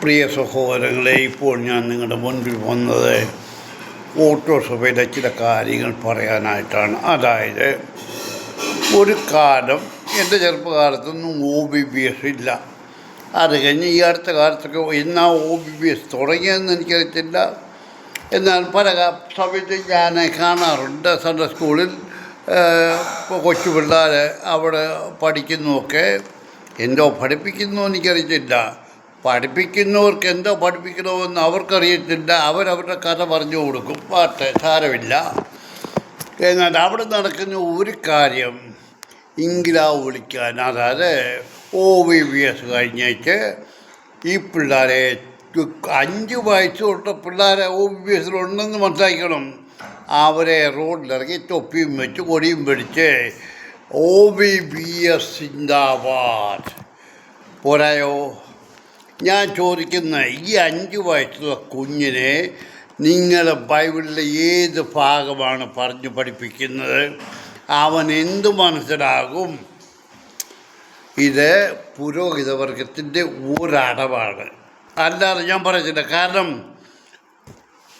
പ്രിയ സഹോദരങ്ങളെ, ഇപ്പോൾ ഞാൻ നിങ്ങളുടെ മുൻപിൽ വന്നത് ഓട്ടോസഭയിലെ ചില കാര്യങ്ങൾ പറയാനായിട്ടാണ്. അതായത്, ഒരു കാലം എൻ്റെ ചെറുപ്പകാലത്തൊന്നും OBBS ഇല്ല. അത് കഴിഞ്ഞ് ഈ അടുത്ത കാലത്തൊക്കെ എന്നാ OBBS തുടങ്ങിയതെന്ന് എനിക്കറിയത്തില്ല. എന്നാൽ പല സമയത്ത് ഞാൻ കാണാറുണ്ട് സൺഡേ സ്കൂളിൽ ഇപ്പോൾ കൊച്ചു പിള്ളേർ അവിടെ പഠിക്കുന്നതൊക്കെ എന്തോ പഠിപ്പിക്കുന്നു എനിക്കറിയത്തില്ല. പഠിപ്പിക്കുന്നവർക്ക് എന്തോ പഠിപ്പിക്കണമെന്ന് അവർക്കറിയത്തില്ല. അവരവരുടെ കഥ പറഞ്ഞു കൊടുക്കും, പാട്ട് സാരമില്ല. എന്നാൽ അവിടെ നടക്കുന്ന ഒരു കാര്യം, ഇംഗ്ലാവ് വിളിക്കാൻ, അതായത് OBBS കഴിഞ്ഞേച്ച് ഈ പിള്ളേരെ 5 വയസ്സ് തൊട്ട് പിള്ളേരെ OBBSലുണ്ടെന്ന് മനസ്സിലാക്കണം. അവരെ റോഡിലിറങ്ങി തൊപ്പിയും വെച്ച് കൊടിയും പിടിച്ച് OBBS സിന്ദാബാദ് പോരായോ? ഞാൻ ചോദിക്കുന്ന, ഈ 5 വയസ്സുള്ള കുഞ്ഞിനെ നിങ്ങൾ ബൈബിളിലെ ഏത് ഭാഗമാണ് പറഞ്ഞു പഠിപ്പിക്കുന്നത്? അവൻ എന്തു മനസ്സിലാകും? ഇത് പുരോഹിതവർഗത്തിൻ്റെ ഒരടവാണ്, അല്ലാതെ ഞാൻ പറയത്തില്ല. കാരണം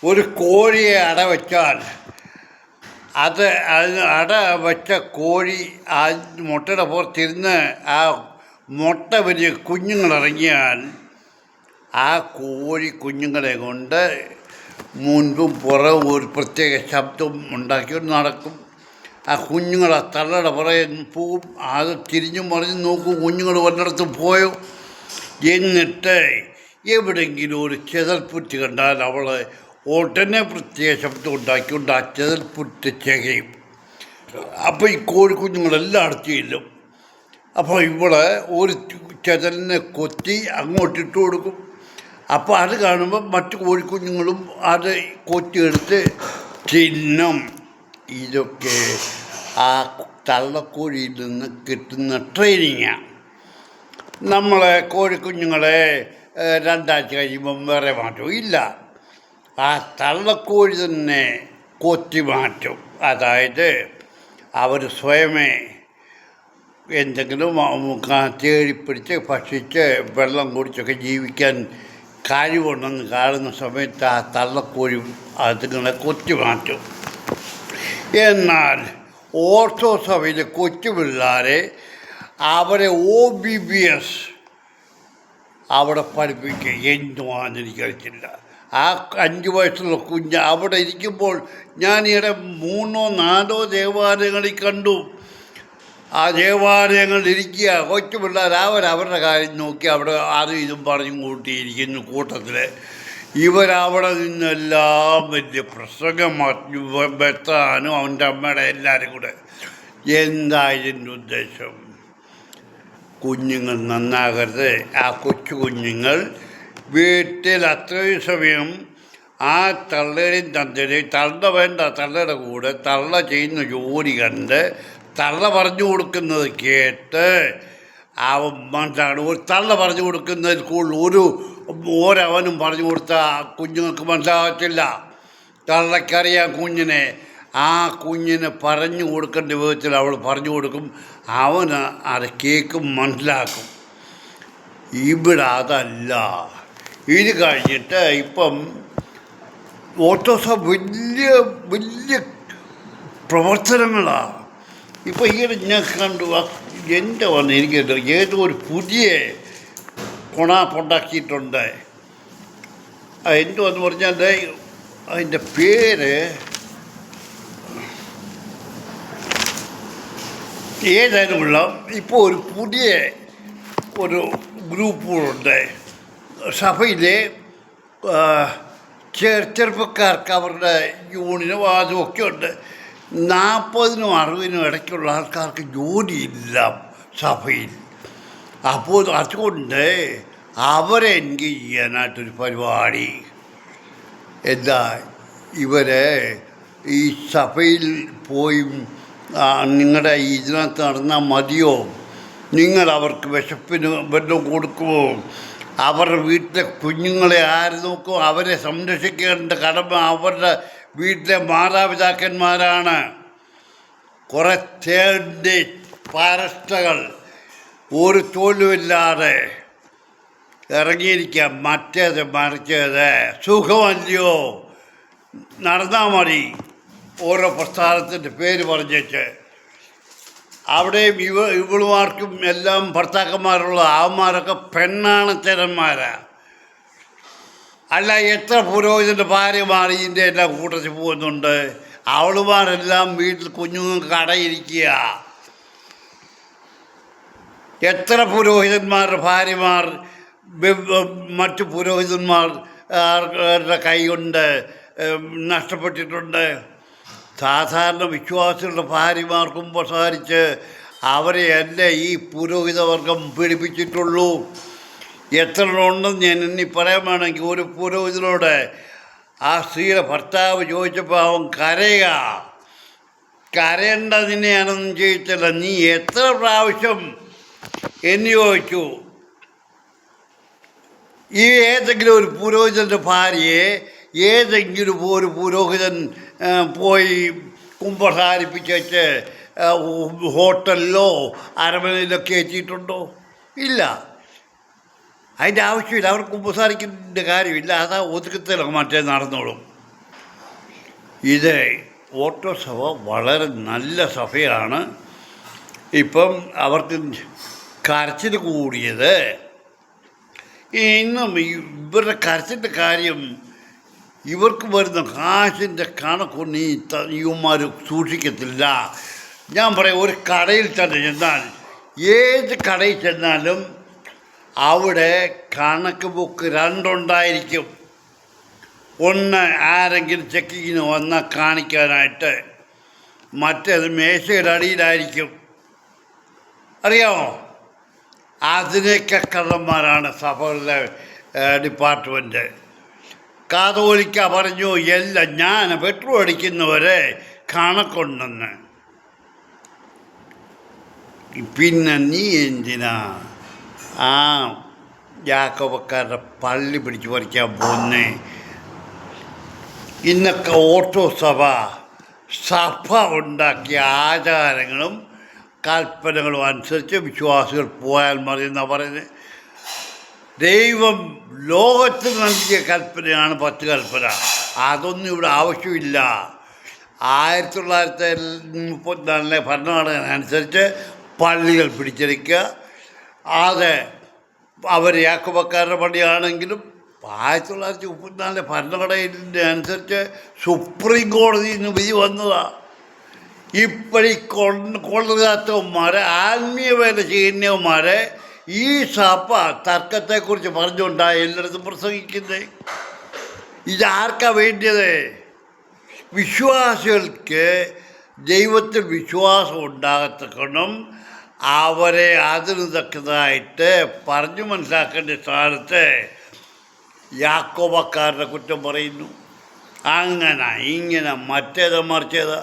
ഒരു കോഴിയെ അടവച്ചാൽ അട വെച്ച കോഴി ആ മുട്ടയുടെ പുറത്തിരുന്ന് ആ മുട്ട വലിയ കുഞ്ഞുങ്ങളിറങ്ങിയാൽ ആ കോഴി കുഞ്ഞുങ്ങളെ കൊണ്ട് മുൻപും പുറവും ഒരു പ്രത്യേക ശബ്ദം ഉണ്ടാക്കി നടക്കും. ആ കുഞ്ഞുങ്ങൾ ആ തള്ളയുടെ പുറകെ പോവും. അത് തിരിഞ്ഞും മറിഞ്ഞും നോക്കും, കുഞ്ഞുങ്ങൾ വല്ലയിടത്തും പോയോ. എന്നിട്ട് എവിടെയെങ്കിലും ഒരു ചെതൽപ്പുറ്റ് കണ്ടാൽ അവൾ ഉടനെ പ്രത്യേക ശബ്ദം ഉണ്ടാക്കിക്കൊണ്ട് ആ ചെതൽപ്പുറ്റ് ചെകയും. അപ്പോൾ ഈ കോഴിക്കുഞ്ഞുങ്ങളെല്ലാം അടുത്ത് ചെല്ലും. അപ്പോൾ ഇവിടെ ഒരു ചെതലിനെ കൊത്തി അങ്ങോട്ടിട്ട് കൊടുക്കും. അപ്പോൾ അത് കാണുമ്പോൾ മറ്റു കോഴിക്കുഞ്ഞുങ്ങളും അത് കൊത്തിയെടുത്ത് തിന്നും. ഇതൊക്കെ ആ തള്ളക്കോഴിയിൽ നിന്ന് കിട്ടുന്ന ട്രെയിനിങ്ങാണ്. നമ്മളെ കോഴിക്കുഞ്ഞുങ്ങളെ 2 ആഴ്ച കഴിയുമ്പം വേറെ മാറ്റവും ഇല്ല. ആ തള്ളക്കോഴി തന്നെ കൊത്തി മാറ്റും. അതായത് അവർ സ്വയമേ എന്തെങ്കിലും തേടിപ്പിടിച്ച് ഭക്ഷിച്ച് വെള്ളം കുടിച്ചൊക്കെ ജീവിക്കാൻ കഴിവുണ്ടെന്ന് കാണുന്ന സമയത്ത് ആ തള്ളക്കോഴി അതുങ്ങളെ കൊത്തി മാറ്റും. എന്നാൽ ഓർത്തഡോക്സ് സഭയിലെ കൊച്ചു പിള്ളേരെ അവരെ OBBS അവിടെ പഠിപ്പിക്കുക എന്തുവാന്ന് എനിക്കറിയില്ല. ആ 5 വയസ്സുള്ള കുഞ്ഞ് അവിടെ ഇരിക്കുമ്പോൾ ഞാൻ ഇവിടെ 3-4 ദേവാലയങ്ങളിൽ കണ്ടു. ആ ദേവാലയങ്ങളിൽ ഇരിക്കുക കൊച്ചു പിള്ളേർ അവരവരുടെ കാര്യം നോക്കി അവിടെ അതും ഇതും പറഞ്ഞും കൂട്ടിയിരിക്കുന്നു കൂട്ടത്തിൽ. ഇവരവിടെ നിന്നെല്ലാം വലിയ പ്രസംഗം മാറ്റി വെത്താനും അവൻ്റെ അമ്മയുടെ എല്ലാവരും കൂടെ. എന്താ ഇതിൻ്റെ ഉദ്ദേശം? കുഞ്ഞുങ്ങൾ നന്നാകരുത്. ആ കൊച്ചു കുഞ്ഞുങ്ങൾ വീട്ടിൽ അത്രയും സമയം ആ തള്ളയുടെയും തന്തയുടെയും തള്ളയുടെ കൂടെ തള്ള ചെയ്യുന്ന ജോലി കണ്ട് തള്ള പറഞ്ഞു കൊടുക്കുന്നത് കേട്ട് അവൻ മനസ്സിലാണ്. ഒരു തള്ള പറഞ്ഞു കൊടുക്കുന്നതിൽ കൂടുതൽ ഒരവനും പറഞ്ഞു കൊടുത്താൽ കുഞ്ഞുങ്ങൾക്ക് മനസ്സിലാകത്തില്ല. തള്ളക്കറിയാം കുഞ്ഞിനെ. ആ കുഞ്ഞിന് പറഞ്ഞു കൊടുക്കേണ്ട വിധത്തിൽ അവൾ പറഞ്ഞു കൊടുക്കും. അവന് അത് കേൾക്കും, മനസ്സിലാക്കും. ഇവിടെ അതല്ല. ഇത് കഴിഞ്ഞിട്ട് ഇപ്പം ഓട്ടോസഭ വലിയ വലിയ പ്രവർത്തനങ്ങളാണ്. ഇപ്പോൾ ഈയിടെ ഞാൻ കണ്ടു എൻ്റെ എനിക്ക് ഏതോ ഒരു പുതിയ കൊണാപ്പുണ്ടാക്കിയിട്ടുണ്ട്. എന്തുവെന്ന് പറഞ്ഞാൽ അതിൻ്റെ പേര് ഏതായാലുമുള്ള ഇപ്പോൾ ഒരു പുതിയ ഒരു ഗ്രൂപ്പുകളുണ്ട് സഭയിലെ ചെറുപ്പക്കാർക്ക്. അവരുടെ യൂണിയനും അതുമൊക്കെ ഉണ്ട്. 40-നും 60-നും ഇടയ്ക്കുള്ള ആൾക്കാർക്ക് ജോലിയില്ല സഭയിൽ. അപ്പോൾ അതുകൊണ്ട് അവരെ എൻഗേജ് ചെയ്യാനായിട്ടൊരു പരിപാടി. എന്താ, ഇവരെ ഈ സഭയിൽ പോയി നിങ്ങളുടെ ഇതിനകത്ത് നടന്നാൽ മതിയോ? നിങ്ങൾ അവർക്ക് വിശപ്പിന് വല്ലതും കൊടുക്കുമോ? അവരുടെ വീട്ടിലെ കുഞ്ഞുങ്ങളെ ആര് നോക്കും? അവരെ സംരക്ഷിക്കേണ്ട കടമ അവരുടെ വീട്ടിലെ മാതാപിതാക്കന്മാരാണ്. കുറേ തേണ്ടി പാരസ്റ്റകൾ ഒരു തൊഴിലുമില്ലാതെ ഇറങ്ങിയിരിക്കാം. മറ്റേത് മറിച്ചത് സുഖമല്ലയോ, നടന്നാൽ മതി ഓരോ പ്രസ്ഥാനത്തിൻ്റെ പേര് പറഞ്ഞേച്ച്. അവിടെയും ഇവളുമാർക്കും എല്ലാം ഭർത്താക്കന്മാരുള്ള അവന്മാരൊക്കെ പെണ്ണാണച്ചരന്മാരാണ്. അല്ല, എത്ര പുരോഹിതൻ്റെ ഭാര്യമാർ ഇതിൻ്റെ എല്ലാം കൂട്ടത്തിൽ പോകുന്നുണ്ട്. അവളുമാരെല്ലാം വീട്ടിൽ കുഞ്ഞുങ്ങൾക്ക് കടയിരിക്കുക. എത്ര പുരോഹിതന്മാരുടെ ഭാര്യമാർ മറ്റു പുരോഹിതന്മാരുടെ കൈ കൊണ്ട് നഷ്ടപ്പെട്ടിട്ടുണ്ട്. സാധാരണ വിശ്വാസികളുടെ ഭാര്യമാർക്കും പ്രസാരിച്ച് അവരെയല്ലേ ഈ പുരോഹിതവർഗം പീഡിപ്പിച്ചിട്ടുള്ളൂ. എത്ര ഉണ്ടെന്ന് ഞാൻ എണ്ണി പറയാൻ വേണമെങ്കിൽ, ഒരു പുരോഹിതനോട് ആ സ്ത്രീയുടെ ഭർത്താവ് ചോദിച്ചപ്പോൾ അവൻ കരയേണ്ട നിന്നെ ഞാനൊന്നും ചെയ്യിച്ചില്ല, നീ എത്ര പ്രാവശ്യം എന്ന് ചോദിച്ചു. ഈ ഏതെങ്കിലും ഒരു പുരോഹിതൻ്റെ ഭാര്യയെ ഏതെങ്കിലും ഒരു പുരോഹിതൻ പോയി കുമ്പസാരിപ്പിച്ച് ഹോട്ടലിലോ അരമനയിലൊക്കെ എത്തിയിട്ടുണ്ടോ? ഇല്ല. അതിൻ്റെ ആവശ്യമില്ല. അവർക്ക് കുമ്പസാരിക്കേണ്ട കാര്യമില്ല. അതാ ഒതുക്കത്തിലൊക്കെ മറ്റേ നടന്നോളും. ഇത് ഓട്ടോ സഭ വളരെ നല്ല സഭയാണ്. ഇപ്പം അവർക്ക് കരച്ചിൽ കൂടിയത് ഇന്നും ഇവരുടെ കരച്ചിൻ്റെ കാര്യം, ഇവർക്ക് വരുന്ന കാശിൻ്റെ കണക്കൊന്നും ഇവന്മാർ സൂക്ഷിക്കത്തില്ല. ഞാൻ പറയാം, ഒരു കടയിൽ തന്നെ ചെന്നാൽ, ഏത് കടയിൽ ചെന്നാലും അവിടെ കണക്ക് ബുക്ക് രണ്ടുണ്ടായിരിക്കും. ഒന്ന് ആരെങ്കിലും ചെക്കിങ്ങിന് വന്നാൽ കാണിക്കാനായിട്ട്, മറ്റേത് മേശയുടെ അടിയിലായിരിക്കും. അറിയാമോ? അതിനൊക്കെ കള്ളന്മാരാണ് സഭകളുടെ ഡിപ്പാർട്ട്മെൻറ്റ്. കാതോലിക്ക പറഞ്ഞു, എല്ലാം ഞാൻ പെട്രോൾ അടിക്കുന്നവരെ കണക്കുണ്ടെന്ന്. പിന്നെ നീ എന്തിനാ ആ യാക്കോബക്കാരുടെ പള്ളി പിടിച്ച് പറിക്കാൻ പോകുന്നേ? ഇന്നൊക്കെ ഓട്ടോ സഭ ഉണ്ടാക്കിയ ആചാരങ്ങളും കൽപ്പനകളും അനുസരിച്ച് വിശ്വാസികൾ പോയാൽ മതി എന്നാണ് പറയുന്നത്. ദൈവം ലോകത്തിന് നൽകിയ കൽപ്പനയാണ് 10 കൽപ്പന. അതൊന്നും ഇവിടെ ആവശ്യമില്ല. 1934 ഭരണഘടന അനുസരിച്ച് പള്ളികൾ പിടിച്ചെടുക്കുക. അത് അവർ യാക്കോബക്കാരുടെ പള്ളിയാണെങ്കിലും 1934 ഭരണഘടനയുടെ അനുസരിച്ച് സുപ്രീം കോടതിയിൽ നിന്ന് വിധി വന്നതാണ്. ഇപ്പോഴീ കൊള്ളരുതാത്തവന്മാരെ, ആത്മീയ വേല ചെയ്യുന്നവന്മാരെ ഈ സഭ തർക്കത്തെക്കുറിച്ച് പറഞ്ഞുകൊണ്ടാണ് എല്ലായിടത്തും പ്രസംഗിക്കുന്നത്. ഇതാർക്കാണ് വേണ്ടിയത്? വിശ്വാസികൾക്ക് ദൈവത്തിൽ വിശ്വാസം ഉണ്ടാകത്തക്കണം. അവരെ അതിന് തക്കതായിട്ട് പറഞ്ഞു മനസ്സിലാക്കേണ്ട സ്ഥാനത്ത് യാക്കോബക്കാരുടെ കുറ്റം പറയുന്നു. അങ്ങനെ ഇങ്ങനെ മറ്റേത് മറിച്ചേതാ.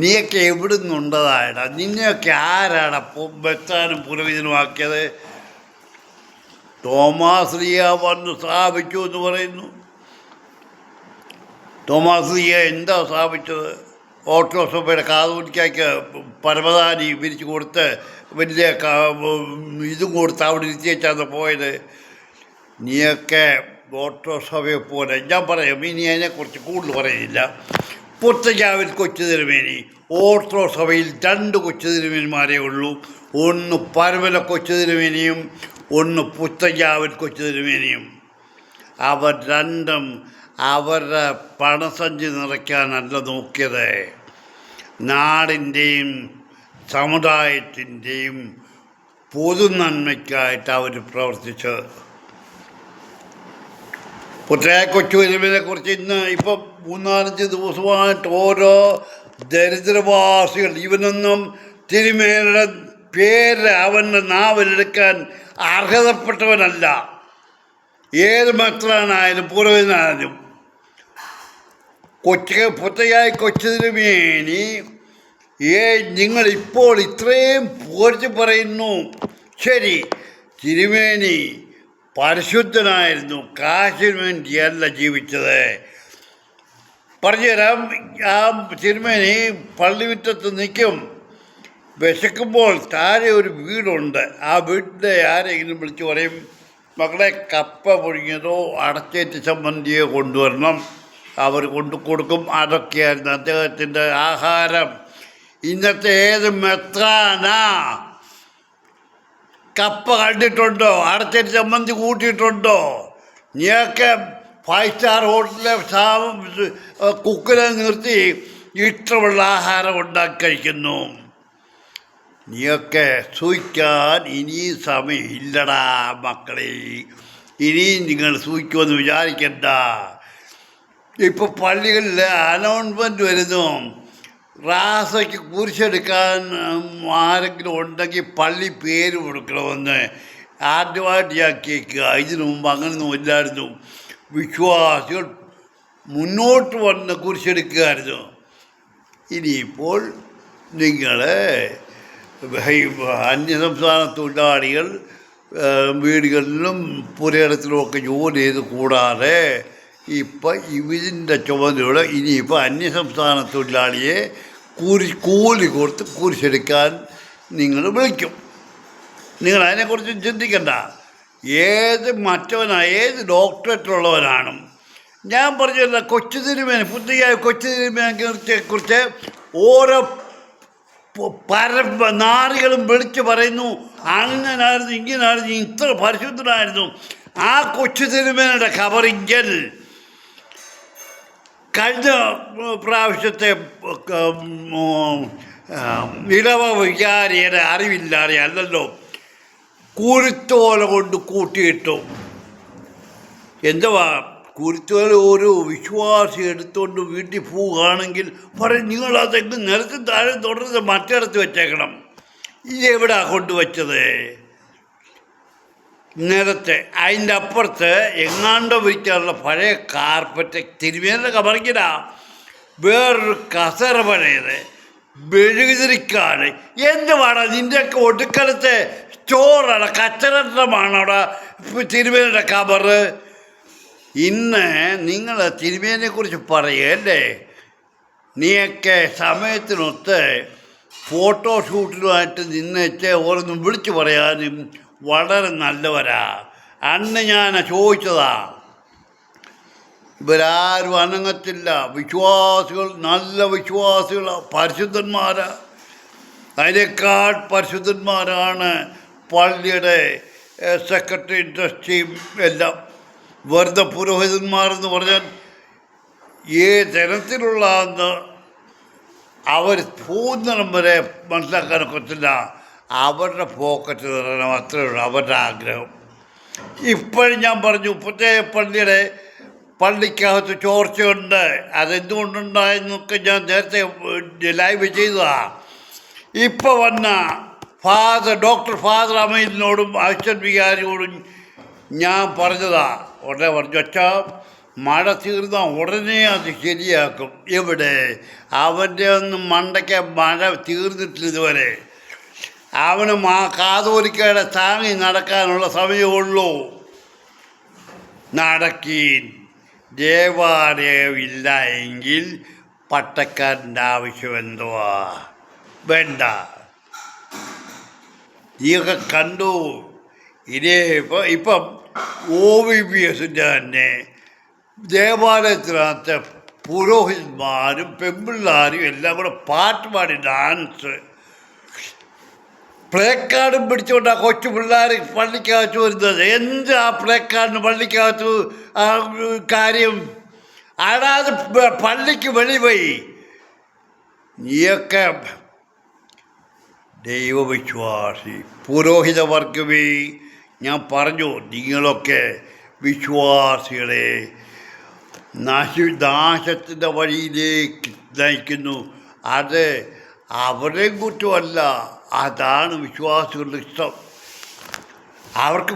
നീയൊക്കെ എവിടെ നിന്നുണ്ടതായടാ? നിന്നെയൊക്കെ ആരാടാ ബെത്താനും പുരോഹിതനുമാക്കിയത്? തോമാസ് ലീയ വന്ന് സ്ഥാപിച്ചു എന്ന് പറയുന്നു. തോമാസ് ലീയ എന്താ സ്ഥാപിച്ചത്? ഓട്ടോ സഭയുടെ കാതോലിക്കയ്ക്ക് പരമധാനി വിരിച്ചു കൊടുത്ത് വലിയ ഇതും കൊടുത്ത് അവിടെ ഇരുത്തിയേച്ചാണ് പോയത്. നീയൊക്കെ ഓട്ടോ സഭയെ പോലെ, ഞാൻ പറയാം, ഇനി അതിനെക്കുറിച്ച് കൂടുതൽ പറയുന്നില്ല. പുത്തജാവിൽ കൊച്ചു തിരുമേനി, ഓട്ടോ സഭയിൽ 2 കൊച്ചു തിരുമേനിമാരേ ഉള്ളൂ. ഒന്ന് പരമല കൊച്ചു തിരുമേനിയും ഒന്ന് പുത്തജാവിൽ കൊച്ചു തിരുമേനിയും. അവർ രണ്ടും അവരുടെ പണസഞ്ചി നിറയ്ക്കാനല്ല നോക്കിയത്, നാടിൻ്റെയും സമുദായത്തിൻ്റെയും പൊതു നന്മയ്ക്കായിട്ട് അവർ പ്രവർത്തിച്ച്. പുത്തയായ കൊച്ചു തിരുമേനിയെക്കുറിച്ച് ഇന്ന് ഇപ്പം 3-4 ദിവസമായിട്ട് ഓരോ ദരിദ്രവാസികൾ, ഇവനൊന്നും തിരുമേനിയുടെ പേര് അവൻ്റെ നാവിലെടുക്കാൻ അർഹതപ്പെട്ടവനല്ല. ഏത് മെത്രാനായാലും പുരോഹിതനായാലും. പുത്തയായ കൊച്ചു തിരുമേനി നിങ്ങളിപ്പോൾ ഇത്രയും പോർച്ച് പറയുന്നു. ശരി, തിരുമേനി പരിശുദ്ധനായിരുന്നു, കാശിന് വേണ്ടിയല്ല ജീവിച്ചത്. പറഞ്ഞുതരാം. ആ തിരുമേനി പള്ളിമുറ്റത്ത് നിൽക്കും. വിശക്കുമ്പോൾ താഴെ ഒരു വീടുണ്ട്. ആ വീട്ടിലെ ആരെങ്കിലും വിളിച്ച് പറയും, മക്കളെ കപ്പ പുഴുങ്ങിയതോ അടച്ചേറ്റ് ചമ്മന്തിയോ കൊണ്ടുവരണം. അവർ കൊണ്ടു കൊടുക്കും. അതൊക്കെയായിരുന്നു അദ്ദേഹത്തിൻ്റെ ആഹാരം. ഇന്നത്തെ ഏത് മെത്രാനാ കപ്പ കണ്ടിട്ടുണ്ടോ? അടച്ചേറ്റ് ചമ്മന്തി കൂട്ടിയിട്ടുണ്ടോ? നീയൊക്കെ 5 സ്റ്റാർ ഹോട്ടലിലെ കുക്കിനെ നിർത്തി ഇഷ്ടമുള്ള ആഹാരം ഉണ്ടാക്കി കഴിക്കുന്നു. നീയൊക്കെ സൂഹിക്കാൻ ഇനിയും സമയമില്ലടാ മക്കളെ. ഇനിയും നിങ്ങൾ സൂഹിക്കുമെന്ന് വിചാരിക്കണ്ട. ഇപ്പോൾ പള്ളികളിൽ അനൗൺസ്മെൻറ്റ് വരുന്നു, റാസയ്ക്ക് കുരിശെടുക്കാൻ ആരെങ്കിലും ഉണ്ടെങ്കിൽ പള്ളി പേര് കൊടുക്കണമെന്ന്. ആദ്യമായിട്ട് ഞാൻ കേൾക്കുക. ഇതിനു മുമ്പ് അങ്ങനെയൊന്നും ഇല്ലായിരുന്നു. വിശ്വാസികൾ മുന്നോട്ട് വന്ന് കുരിശെടുക്കുകയായിരുന്നു. ഇനിയിപ്പോൾ നിങ്ങൾ അന്യസംസ്ഥാന തൊഴിലാളികൾ വീടുകളിലും പുരയിടത്തിലുമൊക്കെ ജോലി ചെയ്ത് കൂടാതെ ഇപ്പം ഇതിൻ്റെ ചുമതലയോടെ ഇനിയിപ്പോൾ അന്യസംസ്ഥാന തൊഴിലാളിയെ കൂലി കൊടുത്ത് കുരിശെടുക്കാൻ നിങ്ങൾ വിളിക്കും. നിങ്ങൾ അതിനെക്കുറിച്ച് ചിന്തിക്കണ്ട. ഏത് ഏത് ഡോക്ടറേറ്റുള്ളവനാണ്. ഞാൻ പറഞ്ഞല്ല, കൊച്ചു തിരുമേനി, പുതിയ കൊച്ചു തിരുമേനിയെക്കുറിച്ച് ഓരോ നാറികളും വിളിച്ച് പറയുന്നു, അങ്ങനായിരുന്നു ഇങ്ങനായിരുന്നു, ഇത്ര പരിശുദ്ധനായിരുന്നു. ആ കൊച്ചു തിരുമേനിയുടെ ഖബറിങ്കൽ കഴിഞ്ഞ പ്രാവശ്യത്തെ ഇടവ വികാരിയുടെ അറിവില്ലാതെ അല്ലല്ലോ കുരുത്തോല കൊണ്ട് കൂട്ടിയിട്ടു. എന്തുവാ കുരുത്തോല ഒരു വിശ്വാസി എടുത്തുകൊണ്ട് വീട്ടിൽ പോവുകയാണെങ്കിൽ പറയും, നിങ്ങളതെങ്ങ് നിലത്ത് താഴെ തുടർന്ന് മറ്റിടത്ത് വെച്ചേക്കണം. ഇതെവിടാ കൊണ്ടുവച്ചത്? നിലത്തെ അതിൻ്റെ അപ്പുറത്ത് എങ്ങാണ്ടോ വിരിക്കാനുള്ള പഴയ കാർപ്പറ്റ് തിരുമേനിയുടെ കബറിക്കിടാ. വേറൊരു കസര പഴയത് മെഴുകുതിരിക്കാണ്. എന്തുവാടാ നിൻ്റെയൊക്കെ ഒടുക്കലത്തെ സ്റ്റോറാണ്, കച്ചറമാണ് അവിടെ തിരുമേനിയുടെ കബറ്. ഇന്ന് നിങ്ങൾ തിരുമേനിയെക്കുറിച്ച് പറയുകയല്ലേ? നീയൊക്കെ സമയത്തിനൊത്ത് ഫോട്ടോഷൂട്ടിനുമായിട്ട് നിന്നേച്ച് ഓരോന്നും വിളിച്ചു പറയാനും വളരെ നല്ലവരാ. അന്ന് ഞാൻ ചോദിച്ചതാ, ഇവരാരും അനങ്ങത്തില്ല. വിശ്വാസികൾ നല്ല വിശ്വാസികൾ, പരിശുദ്ധന്മാരാ. അതിനേക്കാൾ പരിശുദ്ധന്മാരാണ് പള്ളിയുടെ സെക്രട്ടറി, ട്രസ്റ്റിയും എല്ലാം. വെറുതെ പുരോഹിതന്മാരെന്ന് പറഞ്ഞാൽ തരത്തിലുള്ള അവർ പോകുന്നിടം വരെ മനസ്സിലാക്കാനൊക്കത്തില്ല. അവരുടെ പോക്കറ്റ് നിറയണം, അത്രയേ ഉള്ളൂ അവരുടെ ആഗ്രഹം. ഇപ്പോഴും ഞാൻ പറഞ്ഞു, ഇപ്പോഴത്തെ പള്ളിക്കകത്ത് ചോർച്ചയുണ്ട്. അതെന്തുകൊണ്ടുണ്ടായെന്നൊക്കെ ഞാൻ നേരത്തെ ലൈവ് ചെയ്തതാണ്. ഇപ്പോൾ വന്ന ഡോക്ടർ ഫാദർ അമീലിനോടും അച്ഛൻ വികാരിയോടും ഞാൻ പറഞ്ഞതാ. ഉടനെ പറഞ്ഞു, അച്ഛാ മഴ തീർന്നാൽ ഉടനെ അത് ശരിയാക്കും. എവിടെ? അവൻ്റെ ഒന്നും മണ്ടയ്ക്ക് മഴ തീർന്നിട്ടില്ല ഇതുവരെ. അവന് കാതോലിക്കയുടെ താങ്ങി നടക്കാനുള്ള സമയമുള്ളൂ. നടക്കീൻ. ദേവാലയമില്ല എങ്കിൽ പട്ടക്കാരൻ്റെ ആവശ്യം എന്തുവാ? വേണ്ട. നീയൊക്കെ കണ്ടു. ഇപ്പം OVPSൻ്റെ തന്നെ ദേവാലയത്തിനകത്ത് പുരോഹിതന്മാരും പെൺപിള്ളാരും എല്ലാം കൂടെ പാട്ട് പാടി ഡാൻസ്, പ്ലേ കാർഡും പിടിച്ചുകൊണ്ടാണ് കൊച്ചു പിള്ളേർ പള്ളിക്കകത്ത് വരുന്നത്. എന്ത് ആ പ്ലേ കാർഡിന് പള്ളിക്കകത്ത് കാര്യം? അടാതെ പള്ളിക്ക് വെളി പോയി. നീയൊക്കെ ദൈവവിശ്വാസി പുരോഹിതവർഗമേ, ഞാൻ പറഞ്ഞു, നിങ്ങളൊക്കെ വിശ്വാസികളെ നാശത്തിൻ്റെ വഴിയിലേക്ക് നയിക്കുന്നു. അത് അവരുടെയും കുറ്റമല്ല, അതാണ് വിശ്വാസികളുടെ ഇഷ്ടം. അവർക്ക്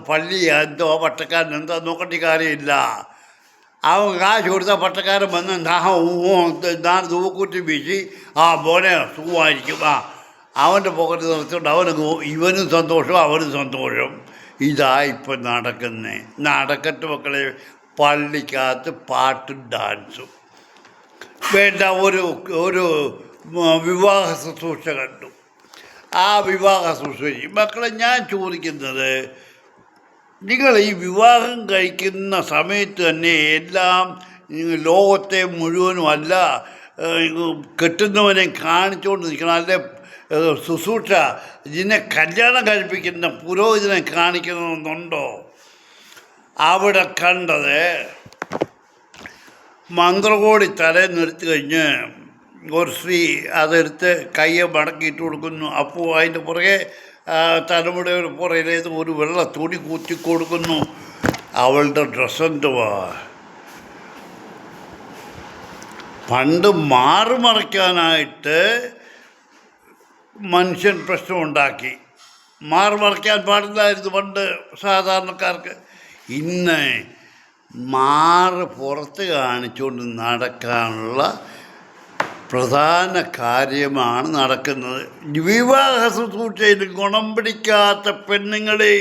പള്ളി എന്തോ പട്ടക്കാരൻ എന്താ നോക്കേണ്ട കാര്യമില്ല. അവൻ കാശ് കൊടുത്താൽ പട്ടക്കാരൻ വന്ന് ഞാൻ തൂക്കൂട്ടി വീശി മോനെ സുഖമായിരിക്കും, അവൻ്റെ പോക്കറ്റ് നിർത്തിക്കൊണ്ട് ഇവനും സന്തോഷം അവനും സന്തോഷം. ഇതാ ഇപ്പം നടക്കട്ടെ മക്കളെ. പള്ളിക്കകത്ത് പാട്ടും ഡാൻസും വേണ്ട. ഒരു വിവാഹ ശുശ്രൂഷ കണ്ടു. ആ വിവാഹ ശുശ്രൂഷ മക്കളെ ഞാൻ ചോദിക്കുന്നത്, നിങ്ങൾ ഈ വിവാഹം കഴിക്കുന്ന സമയത്ത് തന്നെ എല്ലാം ലോകത്തെ മുഴുവനും അല്ല കെട്ടുന്നവനെ കാണിച്ചുകൊണ്ട് നിൽക്കണം. അല്ലെ ശുശ്രൂഷ ഇതിനെ കല്യാണം കഴിപ്പിക്കുന്ന പുരോഹിതനെ കാണിക്കണമെന്നുണ്ടോ? അവിടെ കണ്ടത് മന്ത്രകോടി തലേന്നെടുത്ത് കഴിഞ്ഞ് ഒരു സ്ത്രീ അതെടുത്ത് കയ്യെ മടക്കിയിട്ട് കൊടുക്കുന്നു. അപ്പോൾ അതിൻ്റെ പുറകെ തലമുറയുടെ പുറകിലേത് ഒരു വെള്ള തുണി കുത്തി കൊടുക്കുന്നു. അവളുടെ ഡ്രസ്സ് എന്തുവാ? പണ്ട് മാറുമറയ്ക്കാനായിട്ട് മനുഷ്യൻ പ്രശ്നമുണ്ടാക്കി. മാറുമറയ്ക്കാൻ പാടില്ലായിരുന്നു പണ്ട് സാധാരണക്കാർക്ക്. ഇന്ന് പുറത്ത് കാണിച്ചുകൊണ്ട് നടക്കാനുള്ള പ്രധാന കാര്യമാണ് നടക്കുന്നത്. വിവാഹ ശുശ്രൂഷയിൽ ഗുണം പിടിക്കാത്ത പെണ്ണുങ്ങളെ,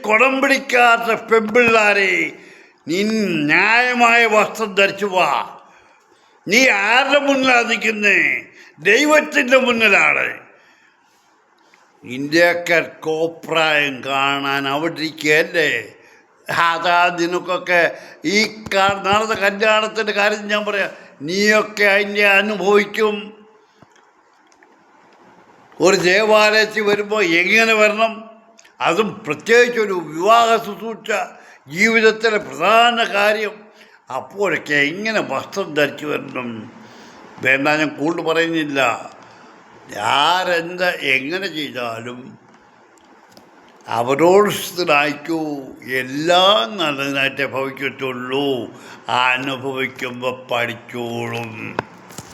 ഗുണം പിടിക്കാത്ത പെൺപിള്ളാരെ, നീ ന്യായമായ വസ്ത്രം ധരിച്ചു വാ. നീ ആരുടെ മുന്നിലാണ് നിൽക്കുന്നേ? ദൈവത്തിൻ്റെ മുന്നിലാണ്. ഇന്ത്യക്കാർ കോപ്രായം കാണാൻ അവിടെ ഇരിക്കുകയല്ലേ? അതാ നിനക്കൊക്കെ ഈ നടന്ന കല്യാണത്തിൻ്റെ കാര്യം ഞാൻ പറയാം. നീയൊക്കെ അതിൻ്റെ അനുഭവിക്കും. ഒരു ദേവാലയത്തിൽ വരുമ്പോൾ എങ്ങനെ വരണം, അതും പ്രത്യേകിച്ചൊരു വിവാഹ ശുശ്രൂഷ ജീവിതത്തിലെ പ്രധാന കാര്യം. അപ്പോഴൊക്കെ എങ്ങനെ വസ്ത്രം ധരിച്ചു വരണം? വേണ്ട, ഞാൻ കൂടുതൽ പറയുന്നില്ല. ആരെന്താ എങ്ങനെ ചെയ്താലും അവരോടൊപ്പത്തിനായിക്കൂ. എല്ലാം നല്ലതായിട്ടേ ഭവിക്കത്തുള്ളൂ. അനുഭവിക്കുമ്പോൾ പഠിച്ചോളും.